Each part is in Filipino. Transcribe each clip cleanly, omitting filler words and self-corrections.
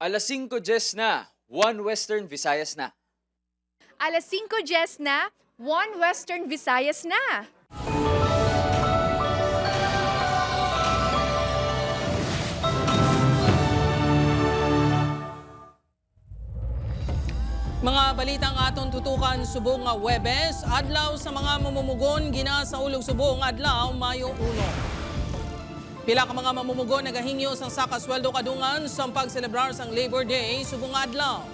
Alas 5:10 na, One Western Visayas na. Alas 5:10 na, One Western Visayas na. Mga balitang aton tutukan subong nga Webes, adlaw sa mga mamumugon gina sa ulog subong adlaw Mayo 1. Pila ka mga mamumugon nagahingyo sang sakasweldo kadungan sa pagselebrar sang Labor Day subong adlaw.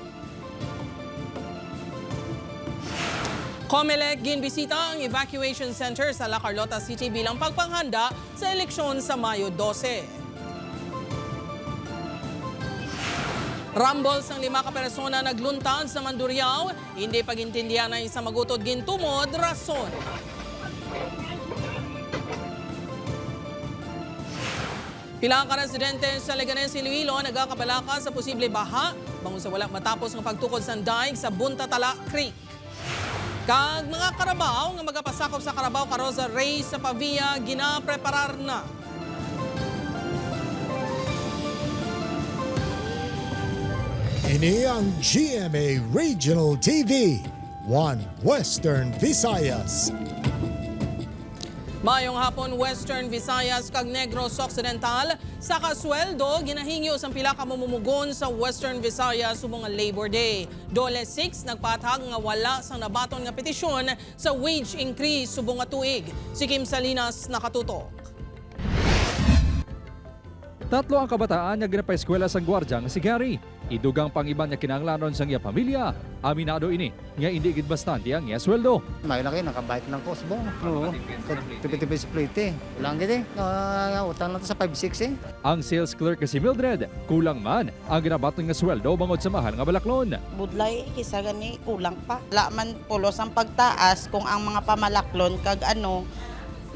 COMELEC ginbisita ang evacuation center sa La Carlota City bilang pagpanghanda sa eleksyon sa Mayo 12. Rumble sang 5 ka persona nagluntad sa Mandurriao, hindi pagintindihan na isa magutod gintumod rason. Pila ka residente sa Leganés, Iloilo nagakabalaka sa posible baha bangon sa wala matapos ng pagtukod sa daig sa Buntatala Creek. Kag mga karabaw nga magapasakop sa Carabao Caroza Race sa Pavia ginapreparar na. Ini ang GMA Regional TV, One Western Visayas. Mayong hapon Western Visayas kag Negros Occidental sa kasweldo ginahingyo sang pila ka mamumugon sa Western Visayas subong nga Labor Day. Dole 6 nagpatag nga wala sang nabaton nga petisyon sa wage increase subong nga tuig. Si Kim Salinas nakatutok. Tatlo ang kabataan nga ginapay-eskwela sang gwardiya nga si Gary. Idugang pang-iban nga kinahanglanon sang iya pamilya. Aminado ini nga hindi gid bastante ang iya sweldo. May laki, nakabike lang ko sa buong. Oo, tipi-tipi sa plate eh. Lang gid eh. Utang lang to sa 5-6 eh. Ang sales clerk nga si Mildred, kulang man ang ginabaton nga sweldo bangod sa mahal nga balaklon. Budlay, kisa gani kulang pa. Laman pulos ang pagtaas kung ang mga pamalaklon kag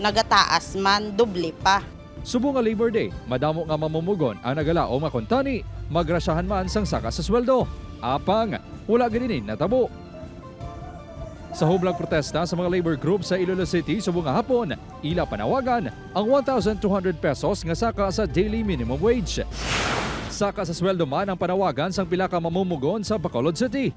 nagataas man, doble pa. Subong nga Labor Day, madamo nga mamumugon ang nagalao makontani, magrasyahan man sang saka sa sweldo. Apang, wala ganinin natabo. Sa hublang protesta sa mga labor group sa Iloilo City subong nga hapon, ila panawagan ang 1,200 pesos nga saka sa daily minimum wage. Saka sa sweldo man ang panawagan sang pila ka mamumugon sa Bacolod City.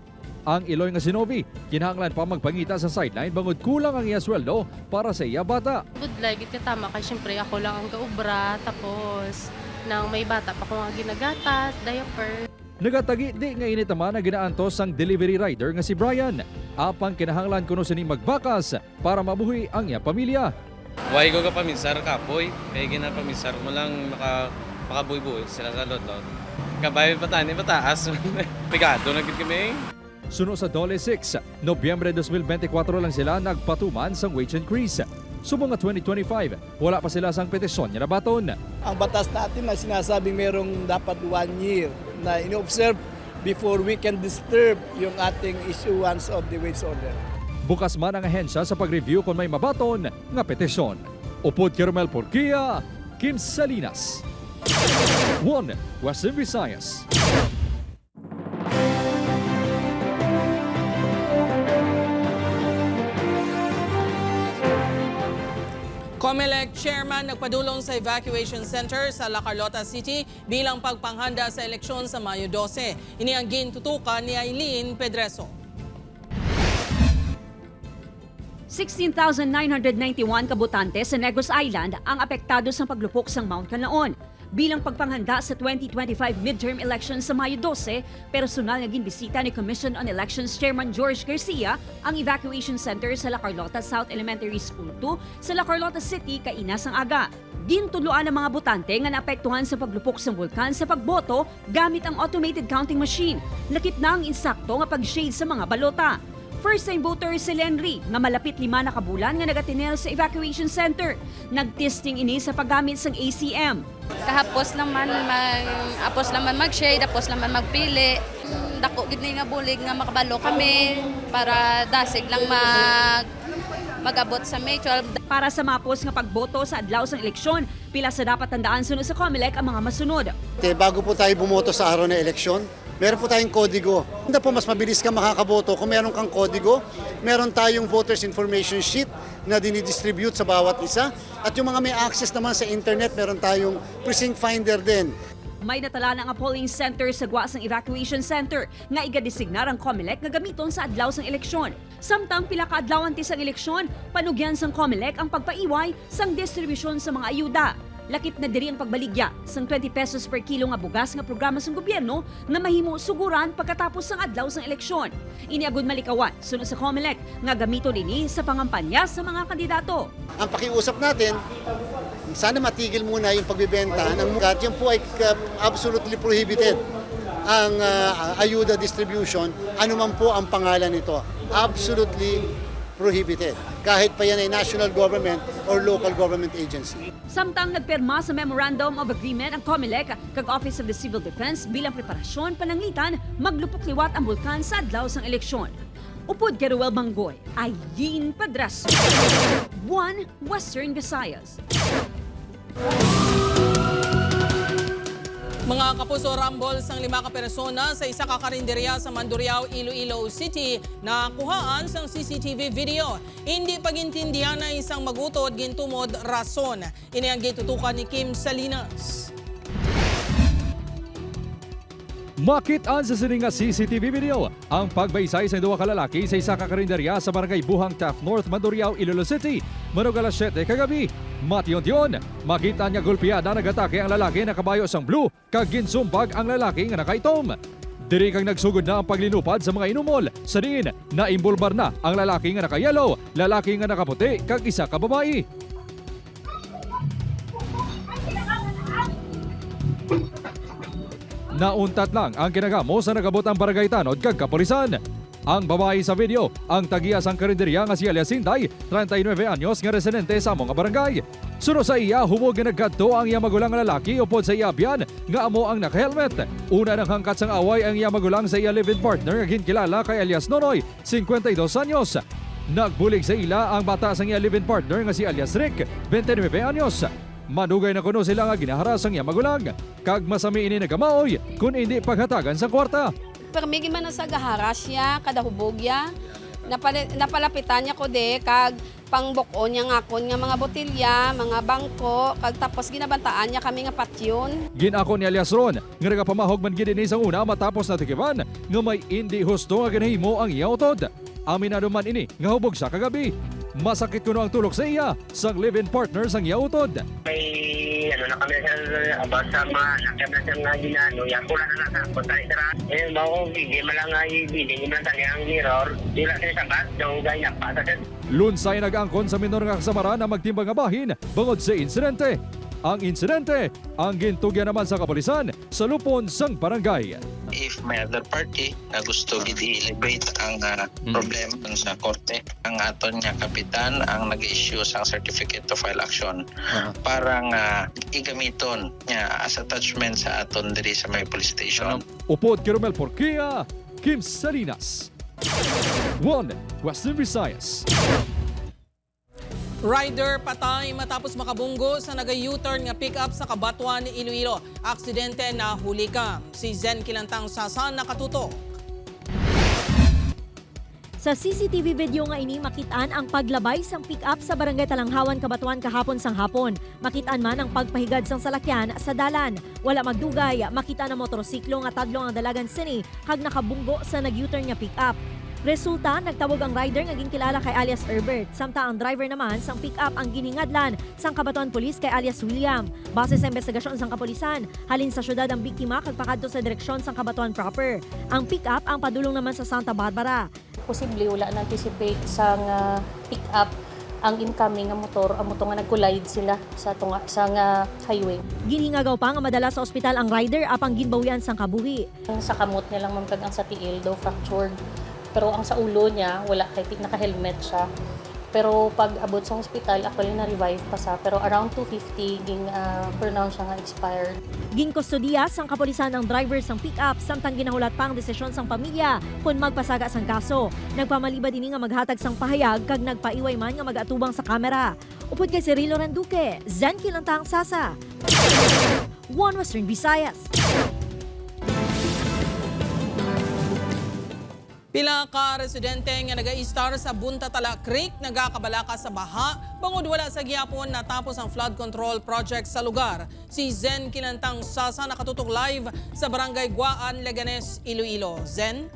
Ang Iloy nga si Novi, kinahanglan pa magpangita sa sideline bangod kulang ang iya sweldo para sa iya bata. Budlay, git tama kay syempre ako lang ang gaubra tapos nang may bata pa ko nga ginagatas, diaper. Nagatagi di nga init naman na ginaantos ang delivery rider nga si Brian. Apang kinahanglan kuno sini magbakas para mabuhi ang iya pamilya. Why ko ka paminsar kapoy, kaya ginapaminsar mo lang makabuy-buy sila sa lodlod. Kabayan pa tayo, pataas. Pigado na gid kami. Suno sa Dole 6, Nobyembre 2024 lang sila nagpatuman sang wage increase. Subong nga 2025, wala pa sila sang petisyon nga nabaton. Ang batas natin na sinasabing merong dapat 1 year na in-observe before we can disturb yung ating issuance of the wage order. Bukas man ang ahensya sa pag-review kung may mabaton nga petisyon. Upod Kirmel Porquia, Kim Salinas. One Western Visayas. COMELEC Chairman nagpadulong sa evacuation center sa La Carlota City bilang pagpanghanda sa eleksyon sa Mayo 12. Ini ang gintutukan ni Aileen Pedreso. 16,991 kabutante sa Negros Island ang apektado sa paglupok sa Mount Canlaon. Bilang pagpanghanda sa 2025 midterm elections sa Mayo 12, personal na ginbisita ni Commission on Elections Chairman George Garcia ang evacuation center sa La Carlota South Elementary School 2 sa La Carlota City kainas ang aga. Gintuluan ang mga botante nga naapektuhan sa paglupok sa bulkan sa pagboto gamit ang automated counting machine. Lakip na ang insakto nga pag-shade sa mga balota. First-time voter si Lenry nga malapit 5 na kabulan nga nagatinel sa evacuation center. Nagtesting ini sa paggamit sang ACM. Kahapos naman mag-shade, tapos naman magpili. Dako gid nga bulig nga makabalo kami para dasig lang mag-abot sa May 12. Para sa mapos nga pagboto sa adlaw sang eleksyon, pila sa dapat tandaan sunod sa COMELEC ang mga masunod. Bago po tayo bumoto sa araw ng eleksyon, meron po tayong kodigo. Hindi po mas mabilis ka makakaboto kung meron kang kodigo. Meron tayong voters information sheet na dinidistribute sa bawat isa. At yung mga may access naman sa internet, meron tayong precinct finder din. May natala na nga polling center sa Guasang Evacuation Center nga igadesignar ang COMELEC nga gamiton sa adlaw sang eleksyon. Samtang pila ka adlaw antes ang eleksyon, panugyan sang COMELEC ang pagpaiway sang distribusyon sa mga ayuda. Lakip na diri ang pagbaligya sang 20 pesos per kilo nga bugas nga programa sang gobyerno nga mahimo suguran pagkatapos sang adlaw sang eleksyon. Iniagud malikawan sunod sa COMELEC nga gamiton ini sa pangampanya sa mga kandidato. Ang pakiusap natin, sana matigil muna yung pagbibenta ng mugat. Yan po ay absolutely prohibited. Ang ayuda distribution, anuman po ang pangalan nito, absolutely prohibited. Kahit pa yan ay national government or local government agency. Samtang nagpirma sa Memorandum of Agreement ang COMELEC kag Office of the Civil Defense bilang preparasyon pananglitan maglupok-liwat ang bulkan sa adlaw sang eleksyon. Upod kay Ruel Banggoy, Aileen Padraso, 1 Western Visayas. Mga kapuso, rambles ang 5 ka persona sa isa ka karinderya sa Mandurriao, Iloilo City na kuhaan sang CCTV video. Hindi pagintindihan na isang magutod gintumod rason. Ini ang gitutukan ni Kim Salinas. Makitaan sa sining nga CCTV video ang pagbaysay sa 2 ka lalaki sa isa ka karinderya sa barangay Buhang Taft North, Mandurriao, Iloilo City. Manog alas 7 kagabi. Mation-tion, makita niya gulpiyada nagatake ang lalaki na kabayo sang blue kag ginsumpag ang lalaki nga nakaitom. Diri kang nagsugod na ang paglinupad sa mga inumol. Sa diin, naimbulbar na ang lalaki nga naka-yellow, lalaki nga nakaputi kag isa ka babae. Nauntat lang ang kinagamo sa nagabot ang barangay tanod kag kapulisan. Ang babae sa video, ang tagiya sang karinderya nga si Alias Sinday, 39 anyos nga residente sa among barangay. Suno sa iya, hubog nga nagkadto ang iya magulang nga lalaki upod sa iya biyan nga amo ang naka-helmet. Una nang hangkat sang away ang iya magulang sa iya live-in partner nga ginkilala kay Alias Nonoy, 52 anyos. Nagbulig sa ila ang bata sang iya live-in partner nga si Alias Rick, 29 anyos. Manugay na kuno sila nga ginaharas ang iya magulang. Kag masami ini nagamaoy kung hindi paghatagan sa kwarta. Permigi man sa gaharas siya, kada hubog ya. Napalapitan niya ko de, kag pangbukon niya ngakon nga mga botilya, mga bangko, kag tapos ginabantaan niya kami nga patyon. Ginako ni Alias Ron, nga nagapamahog man gid ini sa una matapos na tikiban, nga may hindi husto nga ginahimo ang iya utod. Aminado man ini nga hubog sa kagabi. Masakit kuno ang tulok sa iya sang live-in partner sang iya utod. May na kami sa about sa mga nakabla sa mga ginano, yan pula na lang punta isara. Mao bigay malang ibili ni man ang mirror, dila sa sabat, daw gay napata. Lunsay nag-angkon sa minor nga kasamaran na magtimbang nga bahin bangod sa insidente. Ang insidente, ang gintugyan naman sa kapulisan sa lupon sang barangay. If may other party na gusto i-deliberate ang problema sa korte, ang aton niya kapitan ang nag-issue sang certificate to file action para nga igamiton niya as attachment sa aton diri sa may police station. Upod kay Romel Porquia, Kim Salinas, 1 Western Visayas. Rider patay matapos makabunggo sa naga-U-turn nga pick-up sa Kabatuan, Iloilo. Aksidente na huli ka. Si Zen Kilantang Sasa nakatutok. Sa CCTV video nga ini makitaan ang paglabay sang pick-up sa barangay Talanghawan, Kabatuan kahapon sang hapon. Makitaan man ang pagpahigad sang salakyan sa dalan. Wala magdugay, makita na motorsiklo nga tadlong ang dalagan sini kag nakabunggo sa nag-U-turn nga pick-up. Resulta, nagtawag ang rider nga ginkilala kay alias Herbert. Samtang ang driver naman sang pick-up ang giningadlan sang Kabatuan Police kay alias William. Base sa investigasyon sang kapulisan, halin sa syudad ang biktima kag pakadto sa direksyon sang Kabatuan proper. Ang pick-up ang padulong naman sa Santa Barbara. Posible wala na anticipate sang pick-up ang incoming nga motor, ang motor nga nag-collide sila sa highway. Ginhingagaw pa nga madala sa ospital ang rider apang ginbawian sang kabuhi. Sa kamot niya lang mamkag ang sa tiil daw fractured. Pero ang sa ulo niya, wala, kahit naka-helmet siya. Pero pag abot sa hospital, actually na-revive pa sa. Pero around 2:50, pronounce siya nga expired. Ginkustodiya sang kapulisan ang driver sang pick-up samtang ginahulat pa ang desisyon sang pamilya kung magpasaga sang kaso. Nagpamaliba din nga maghatag sang pahayag kag nagpaiway man nga mag-atubang sa kamera. Upod kay Cirilo Randuque, Zen Kilantang Sasa, 1 Western Visayas. Pila ka residente nga naga-istar sa Buntatala Creek nagakabalaka sa baha bangod wala sa gihapon natapos ang flood control project sa lugar. Si Zen Kinantang Sasa nakatutok live sa Barangay Guaan, Leganes, Iloilo. Zen?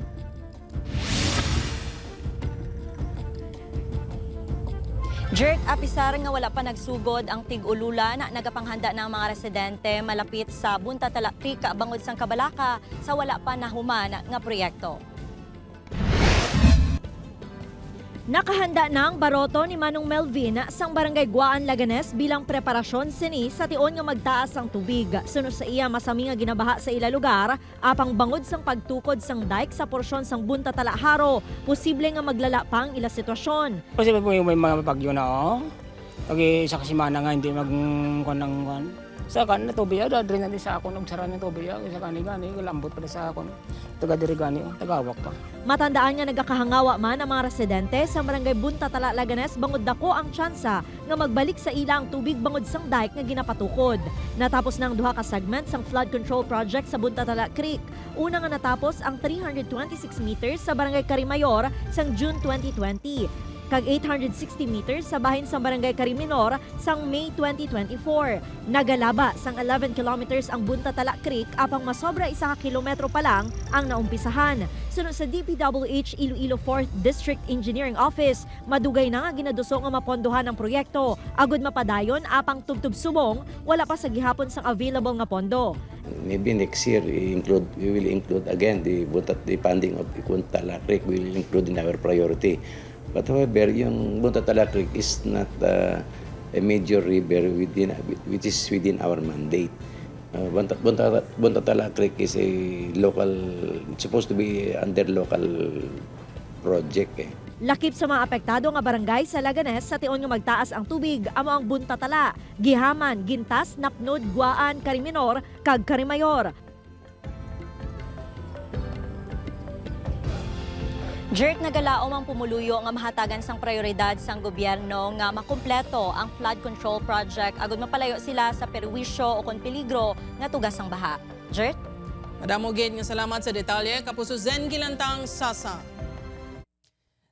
Jert, apisar nga wala pa nagsugod ang tig-ulula na nagapanghanda ng mga residente malapit sa Buntatala Creek bangod sang kabalaka sa wala pa nahuman nga proyekto. Nakahanda na ang baroto ni Manong Melvin sang Barangay Guaan, Leganes bilang preparasyon sini sa tion nga magtaas ang tubig. Sunod sa iya masami nga ginabaha sa ila lugar, apang bangod sang pagtukod sang dike sa porsyon sang Buntatala Haro, posible nga maglala pa ang ila sitwasyon. Kasi po yung may mga bagyo na Pag sa kasimana nga hindi magkunan. Sa kan na tubig dadri na din sa ako nagsara ng tubig sa kani lambot pa sa ako. Taga diri gani tagawak pa. Matandaan nga nagakahangawa man ang mga residente sa Barangay Buntatala, Leganes bangod dako ang tsansa nga magbalik sa ila ang tubig bangod sang dike nga ginapatukod. Natapos na ang duha ka segment sang flood control project sa Buntatala Creek. Una nga natapos ang 326 meters sa Barangay Carimayor sang June 2020. Kag 860 meters sa bahin sa Barangay Cariminor sang May 2024. Nagalaba sang 11 kilometers ang Buntatala Creek apang masobra 1 kilometro pa lang ang naumpisahan. Sunod sa DPWH Iloilo 4th District Engineering Office, madugay na nga ginaduso nga mapondohan ang proyekto. Agud mapadayon apang tubtub subong, wala pa sa gihapon sang available nga pondo. Maybe next year we will include again the funding of the Buntatala Creek we will include in our priority. But however, yung Buntatala Creek is not a major river which is within our mandate. Buntatala Creek is a local, it's supposed to be under local project. Lakip sa mga apektado nga barangay sa Leganes sa tion nga magtaas ang tubig amo ang Buntatala, Gihaman, Gintas, Napnod, Guaan, Cariminor, kag Carimayor. Jert, nagalaom ang pumuluyo nga mahatagan sang prioridad sang gobyerno nga makumpleto ang flood control project agud mapalayo sila sa perwisyo o kon peligro nga tugas sang baha. Jert? Madamo gid nga salamat sa detalye kapuso Zen Kilantang Sasa.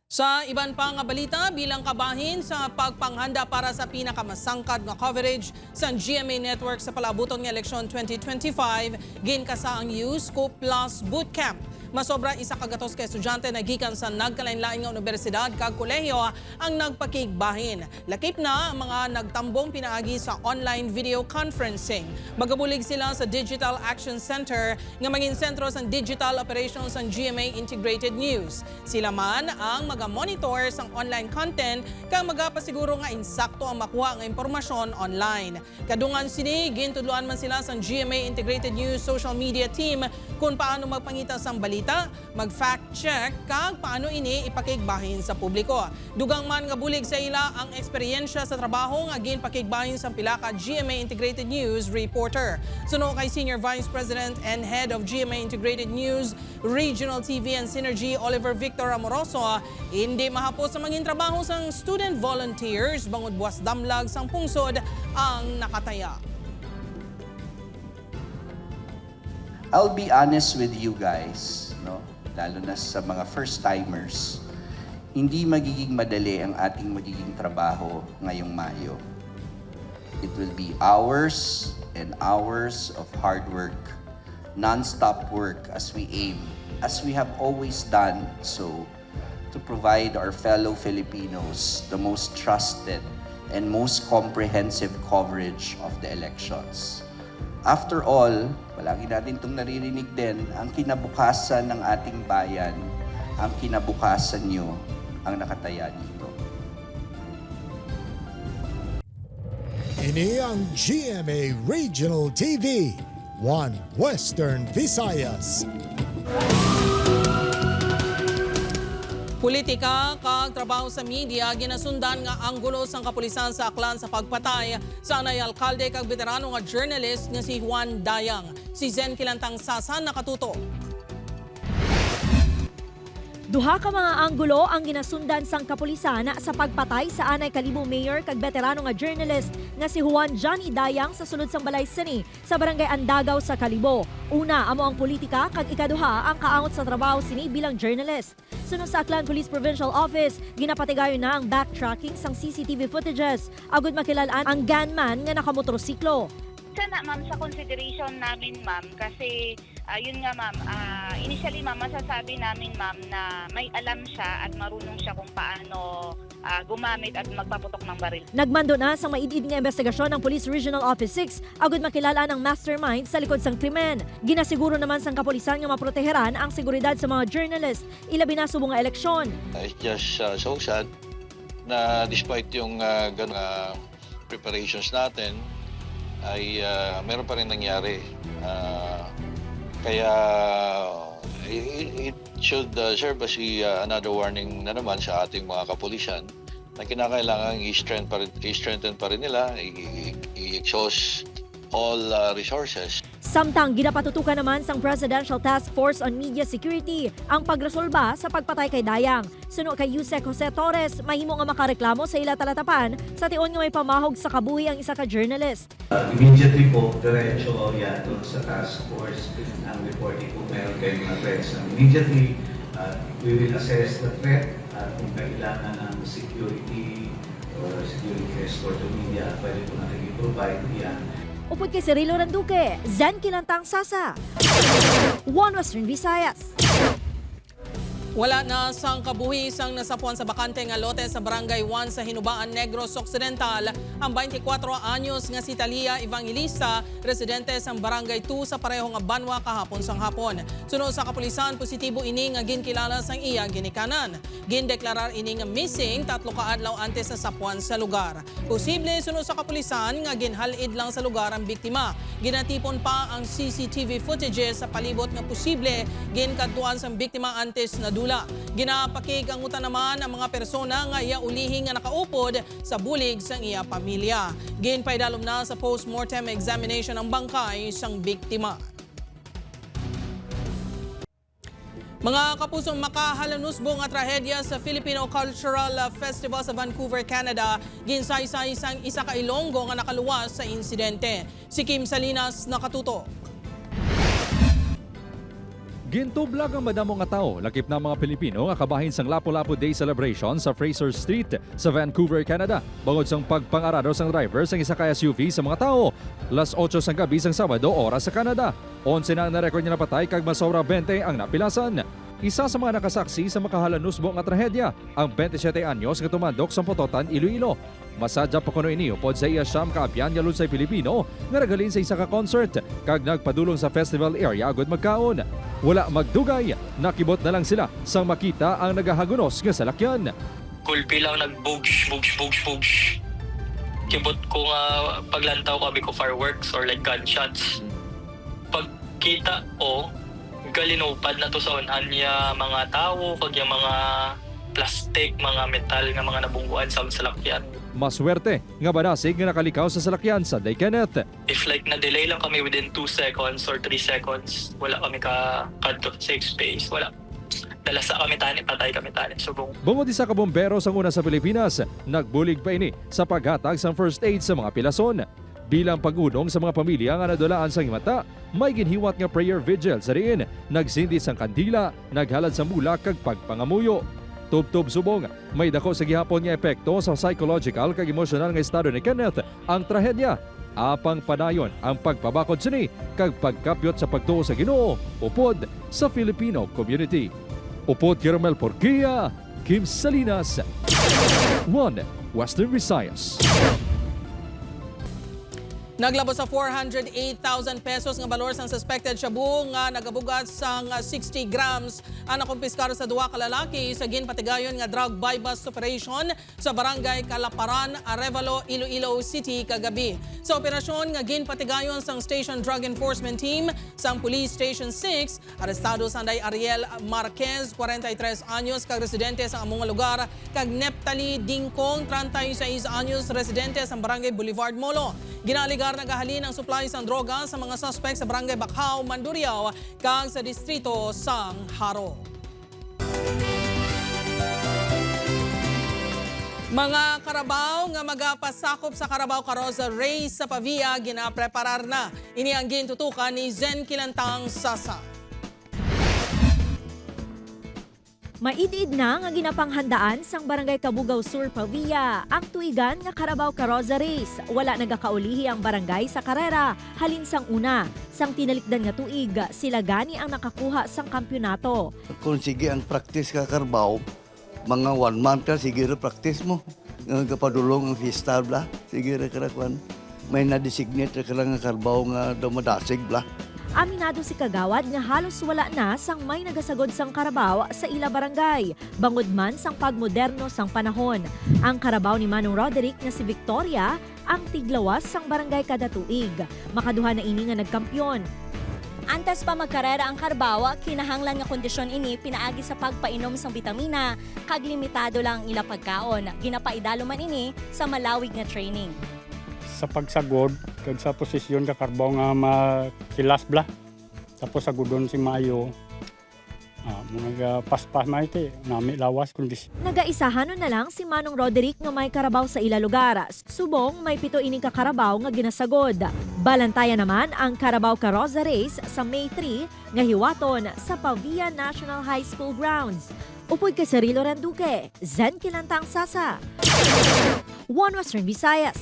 Sa iban pa nga balita, bilang kabahin sa pagpanghanda para sa pinakamasangkad nga coverage sa GMA Network sa palabuton nga eleksyon 2025, ginkasa ang USCO Plus Bootcamp. Masobra 1 kagatos ka estudyante na gikan sa nagkalain-lain nga universidad kag kolehiyo ang nagpakigbahin. Lakip na ang mga nagtambong pinaagi sa online video conferencing. Magabulig sila sa Digital Action Center nga maging sentro sa digital operations ng GMA Integrated News. Sila man ang maga-monitor sang online content kag magapasiguro nga insakto ang makuha nga impormasyon online. Kadungan sini gintudloan man sila sa GMA Integrated News social media team kung paano magpangita sang balita, mag-fact check kag paano ini ipakigbahin sa publiko. Dugang man nga bulig sa ila ang eksperyensya sa trabaho nga ginpakigbahin sa pila ka GMA Integrated News reporter. Suno kay Senior Vice President and Head of GMA Integrated News Regional TV and Synergy Oliver Victor Amoroso, hindi mahapos sa maging trabaho sang student volunteers bangod buwas damlag sang pungsod ang nakataya. I'll be honest with you guys, no? Lalo na sa mga first-timers, hindi magiging madali ang ating magiging trabaho ngayong Mayo. It will be hours and hours of hard work, non-stop work as we aim, as we have always done so, to provide our fellow Filipinos the most trusted and most comprehensive coverage of the elections. After all, palagi natin itong naririnig din, ang kinabukasan ng ating bayan, ang kinabukasan nyo, ang nakataya dito. Ini ang GMA Regional TV, One Western Visayas. Politika kag trabaho sa media ginasundan nga anggulo sang kapulisan sa Aklan sa pagpatay sa anay alkalde kag veterano nga journalist nga si Juan Dayang. Si Zen Kilantang Sasa nakatuto. Duha ka mga anggulo ang ginasundan sang kapulisan sa pagpatay sa anay Kalibo Mayor kag veterano nga journalist nga si Juan Johnny Dayang sa sulod sang balay sini sa Barangay Andagaw sa Kalibo. Una, amo ang politika, kag ikaduha, ang kaangot sa trabaho sini bilang journalist. Sunod sa Aklan Police Provincial Office, ginapatigayon na ang backtracking sang CCTV footages. Agud makilalaan ang gunman nga nakamotorsiklo. Sana ma'am sa consideration namin ma'am kasi yun nga ma'am, initially ma'am masasabi namin ma'am na may alam siya at marunong siya kung paano gumamit at magpaputok ng baril. Nagmando na sa maidid nga investigasyon ng Police Regional Office 6 agud makilala ang mastermind sa likod sang krimen. Ginasiguro naman sang kapulisan nga maproteheran ang seguridad sa mga journalist ilabi na subong nga eleksyon. It's just so sad na despite yung preparations natin ay meron pa rin nangyari. Kaya it should serve as another warning na naman sa ating mga kapulisan na kinakailangan i-strengthen pa rin nila, i-exhaust all resources. Samtang ginapatutukan naman sang Presidential Task Force on Media Security ang pagresolba sa pagpatay kay Dayang. Suno kay Yusek Jose Torres, mahimo nga makareklamo sa ila talatapan sa tion nga may pamahog sa kabuhi ang isa ka journalist. Immediately po, diretso yan doon sa task force ang reporting kung meron kayong mga threats. Immediately, we will assess the threat at kung kailangan ng security or security escort to media, pwede po natin i-provide yan. Upod kay Cirilo Randuque, Zen Kilantang Sasa, One Western Visayas. Wala na sang kabuhi isang nasapuan sa bakante nga lote sa Barangay 1 sa Hinubaan, Negros Occidental ang 24 anyos nga si Talia Evangelista, residente sa Barangay 2 sa pareho nga Banwa kahapon sang hapon. Sunod sa kapulisan, positibo ini nga ginkilala sang iya ginikanan. Gindeklarar ini nga missing 3 kaadlaw antes sa sapuan sa lugar. Posible sunod sa kapulisan nga ginhalid lang sa lugar ang biktima. Ginatipon pa ang CCTV footages sa palibot nga posible ginkadtuan sang biktima antes na dula. Ginapakigangutan naman ang mga persona nga iya ulihin nga nakaupod sa bulig sang iya pamilya. Ginpaidalom na sa post-mortem examination ang bangkay sang biktima. Mga kapusong, makahalanusbo nga trahedya sa Filipino Cultural Festival sa Vancouver, Canada. Ginsaysay sang isa ka Ilonggo nga nakaluwas sa insidente. Si Kim Salinas nakatuto. Gintublag ang madamo nga tao, lakip na mga Pilipino nga kabahin sang Lapu-Lapu Day celebration sa Fraser Street sa Vancouver, Canada. Bangod sang pagpangarado sang driver sang isa ka SUV sa mga tao. Las 8 sang gabi sang Sabado, oras sa Canada. 11 na na-record niya napatay kag masobra 20 ang napilasan. Isa sa mga nakasaksi sa makahalanusbo nga trahedya, ang 27 anyos nga tumandok sa Pototan, Iloilo. Masadya pa kuno ini upod sa iya siyam kaabyan nga lunsay Pilipino nga nagalin sa isa ka concert kag nagpadulong sa festival area agud magkaon. Wala magdugay, nakibot na lang sila sang makita ang nagahagunos nga salakyan. Kulpi lang nag-bugs. Kibot ko nga paglantaw kabi ko fireworks or like gunshots. Pagkita o galinupad na to sa unhan niya mga tao kag yung mga plastic, mga metal nga mga nabungguan sa salakyan. Maswerte nga banasig nga nakalikaw sa salakyan sa Day Kenneth. If like na-delay lang kami within 2 seconds or 3 seconds, wala kami ka-cut to safe space, wala. Dalasa kami tani, patay kami tani, subong. Bungod isa ka bombero sang una sa Pilipinas, nagbulig pa ini sa paghatag sang first aid sa mga pilason. Bilang pag-unong sa mga pamilya nga nadulaan sa himata, may ginhiwat nga prayer vigil sa riin, nagsindi sang kandila, naghalad sa mula kag pagpangamuyo. Tub-tub subong, may dako sa gihapon nga epekto sa psychological kag emotional nga estado ni Kenneth ang trahedya. Apang padayon ang pagpabakod sini kag pagkapyot sa pagtuo sa Ginoo upod sa Filipino community. Upod Caramel Porquia, Kim Salinas, One Western Visayas. Naglabos sa 408,000 pesos nga balor sang suspected shabu nga nagabugat sang 60 grams ang nakumpiskar sa duwa ka lalaki sa ginpatigayon nga drug buy-bust operation sa Barangay Calaparan, Arevalo, Iloilo City kagabi. Sa operasyon nga ginpatigayon sang Station Drug Enforcement Team sang Police Station 6, arestado sanday Ariel Marquez, 43 anyos kag residente sa among lugar, kag Neptali Dingkong, 36 anyos residente sa Barangay Boulevard Molo. Ginaligar nagahalin ang supply sang droga sa mga suspect sa Barangay Bacau, Mandurriao, kag sa distrito sang Haro. Mga karabaw nga magapasakop sa Carabao Caroza Race sa Pavia ginapreparar na. Ini ang gintutukan ni Zen Kilantang Sasa. Maidid na nga ginapanghandaan sang Barangay Cabugao Sur, Pavia ang tuigan nga Carabao Caroza Race. Wala nagakaulihi ang barangay sa karera, halin sang una. Sang tinalikdan nga tuig, sila gani ang nakakuha sang kampyonato. Kung sige ang practice ka Carabao, mga 1 month ka, sige rin practice mo. Kapadulong ang fiesta bla, sige rin karakwan. May na-designate ka lang ang Carabao nga dumadasig bla. Aminado si Kagawad nga halos wala na sang may nagasagod sang Carabao sa ila barangay, bangod man sang pagmoderno sang panahon. Ang Carabao ni Manong Roderick nga si Victoria ang tiglawas sang barangay kada tuig. Makaduha na ini nga nagkampyon. Antes pa magkarera ang Carabao, kinahanglan nga kondisyon ini pinaagi sa pagpainom sang bitamina, kag limitado lang ila pagkaon. Ginapaidalo man ini sa malawig nga training. Sa pagsagod, kag sa posisyon ka Carabao nga makilas bla. Tapos sagudon si Mayo, mga paspas maite, nami lawas kundis. Nagaisahanon na lang si Manong Roderick nga may Carabao sa ila lugar. Subong may 7 ining ka Carabao nga ginasagod. Balantayan naman ang Carabao Caroza Race sa May 3 nga hiwaton sa Pavia National High School grounds. Upod kay Cirilo Randuque, Zen Kilantang Sasa. One Western Visayas.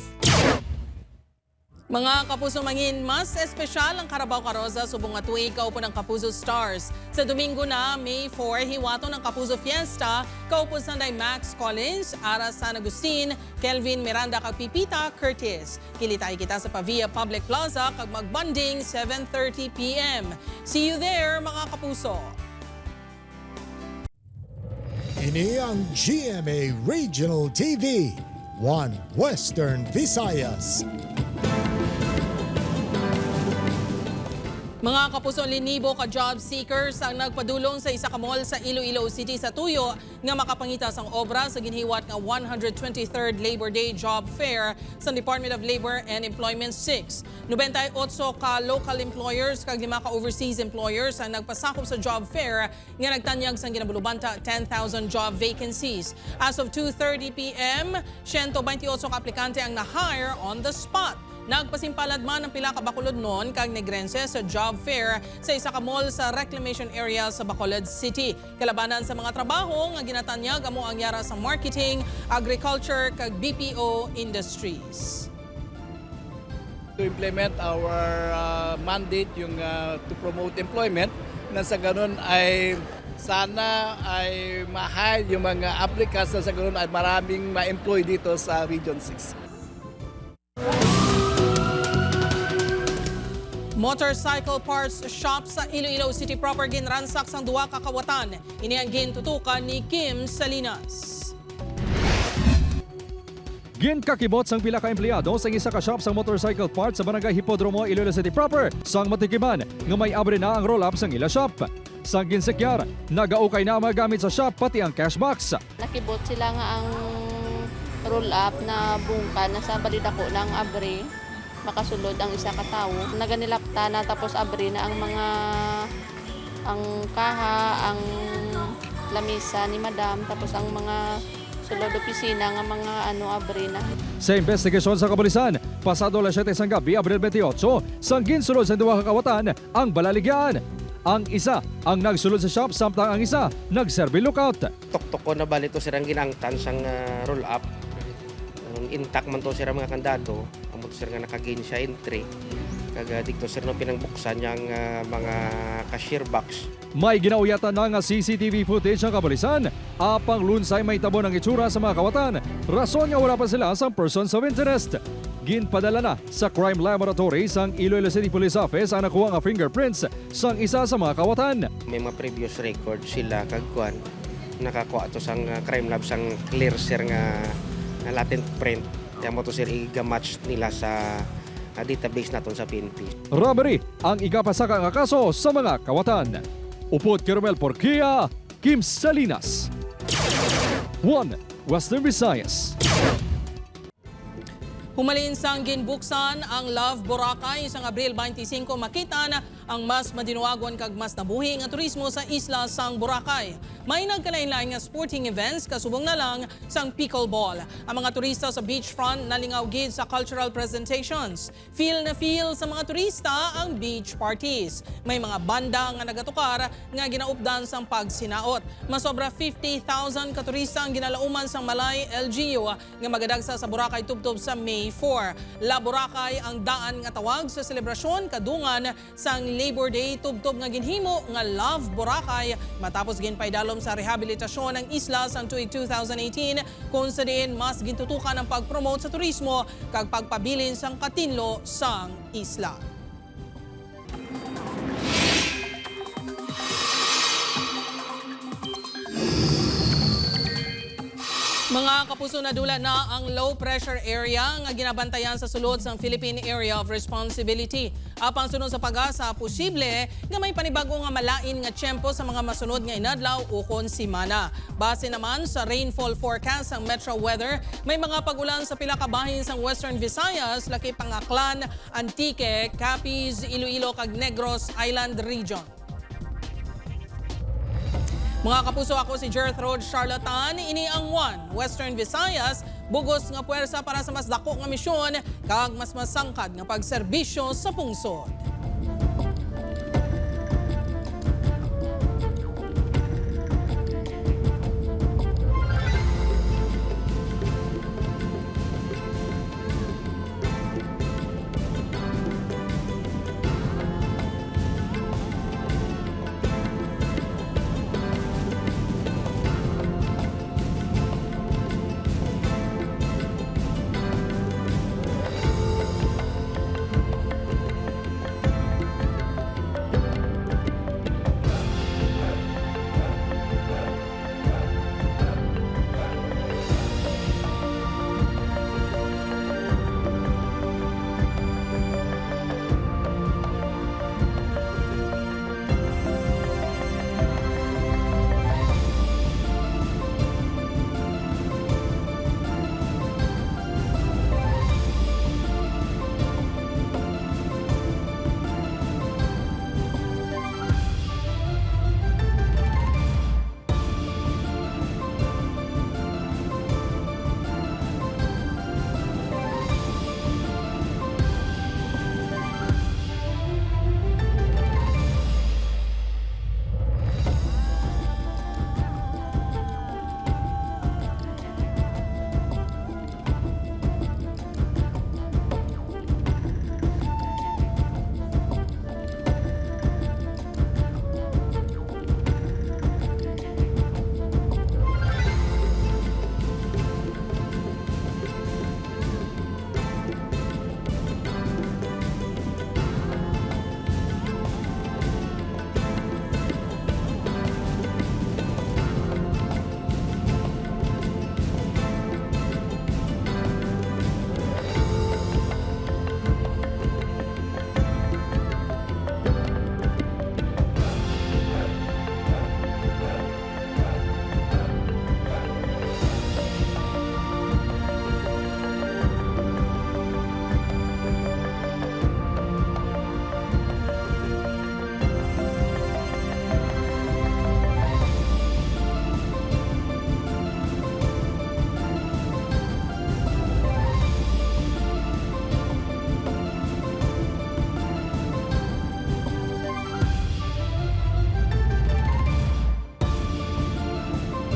Mga kapuso mangin, mas espesyal ang Carabao Caroza subong nga tuig kaupo ng Kapuso Stars. Sa Domingo na, May 4, hiwato ng Kapuso Fiesta, kaupo sanday Max Collins, Ara San Agustin, Kelvin Miranda kag Pipita Curtis. Kilitay kita sa Pavia Public Plaza kag magbanding 7:30 p.m. See you there mga kapuso! Ini ang GMA Regional TV, One Western Visayas. Mga kapuso, linibo ka job seekers ang nagpadulong sa isa ka mall sa Iloilo City sa Tuyo nga makapangita sang obra sa ginhiwat nga 123rd Labor Day Job Fair sa Department of Labor and Employment 6. 98 ka local employers kag 5 ka overseas employers ang nagpasakop sa job fair nga nagtanyag sang ginabulubanta 10,000 job vacancies. As of 2:30 p.m., 128 ka aplikante ang na-hire on the spot. Nagpasimpalad man ang pila ka Bacolod noon kag Negrense sa job fair sa isa ka mall sa reclamation area sa Bacolod City. Kalabanan sa mga trabaho nga ginatanyag amo ang yara sa marketing, agriculture kag BPO industries. To implement our mandate yung to promote employment, na sa ganun ay sana ay ma-hire yung mga applicants na sa ganun ay maraming ma-employ dito sa Region 6. Motorcycle parts shop sa Iloilo City proper ginransak sang 2 ka kawatan. Ini ang gintutukan ni Kim Salinas. Ginkakibot sang pila ka empleyado sa isa ka shop sang motorcycle parts sa Barangay Hipodromo, Iloilo City proper. Sang matikiban nga may abre na ang roll-up sang ila shop. Sang ginsekyar, nagaukay na magamit sa shop pati ang cash box. Nakibot sila nga ang roll-up na bungka na sa balidako ng abre. Makasulod ang isa ka tawo. Naganilapta na tapos abre na ang kaha, ang lamisa ni madam, tapos ang mga sulod opisina nga mga abre na. Sa investigasyon sa kapulisan, pasado alas 7 sang gabi, Abril 28, sang ginsulod sa 2 ka kawatan ang balaligyan. Ang isa ang nagsulod sa shop samtang ang isa nagserbi lookout. Tok-tok ko na balito sirang ginangtan sang roll-up. Intact man to sira mga kandado, amo sir nga nakagain siya entry. Kaga dito sir no pinangbuksan yang mga cashier box. May ginauyatan na nga CCTV footage ng kapulisan. Apang lunsay may tabo ng itsura sa mga kawatan. Rason nga wala pa sila sa persons of interest. Ginpadala na sa Crime Laboratory sang Iloilo City Police Office ang nakuha nga fingerprints sang isa sa mga kawatan. May mga previous record sila kagkuan. Nakakuha to sang crime lab sang clear sir nga latent print. Kaya mo to sir i-match nila sa database naton sa PNP. Robbery ang ikapasaka nga kaso sa mga kawatan. Upod Kermel Porquia, Kim Salinas. One Western Visayas. Humalin sang ginbuksan ang Love Boracay isang Abril 25 makita na ang mas madinuwagon kag mas nabuhi nga turismo sa isla sang Boracay. May nagkalain-lain nga sporting events kasubong na lang sang pickleball. Ang mga turista sa beachfront nalingaw gid sa cultural presentations. Feel na feel sa mga turista ang beach parties. May mga banda nga nagatukar nga ginaupdan sang pagsinaot. Masobra 50,000 ka turista ang ginalauman sang Malay LGU nga magadagsa sa Boracay tubtob sa May 4. La Boracay ang daan nga tawag sa selebrasyon kadungan sang Labor Day tubtob nga ginhimo nga Love Boracay matapos ginpaydalom sa rehabilitasyon ng isla sang tuig 2018 kung sa diin mas gintutukan ang pagpromote sa turismo kag pagpabilin sang katinlo sang isla. Mga kapuso, nadula na ang low pressure area nga ginabantayan sa sulod sang Philippine Area of Responsibility. Apang sunod sa pag-asa, posible nga may panibago nga malain nga tiyempo sa mga masunod nga inadlaw ukon simana. Base naman sa rainfall forecast ng Metro Weather, may mga pag-ulan sa pila ka bahin sang Western Visayas, laki Pangaklan, Antique, Capiz, Iloilo kag Negros Island Region. Mga kapuso, ako si Gertrude Charlatan, ini ang One Western Visayas, bugos nga puwersa para sa mas dako nga misyon kag mas masangkad nga pagserbisyo sa pungsod.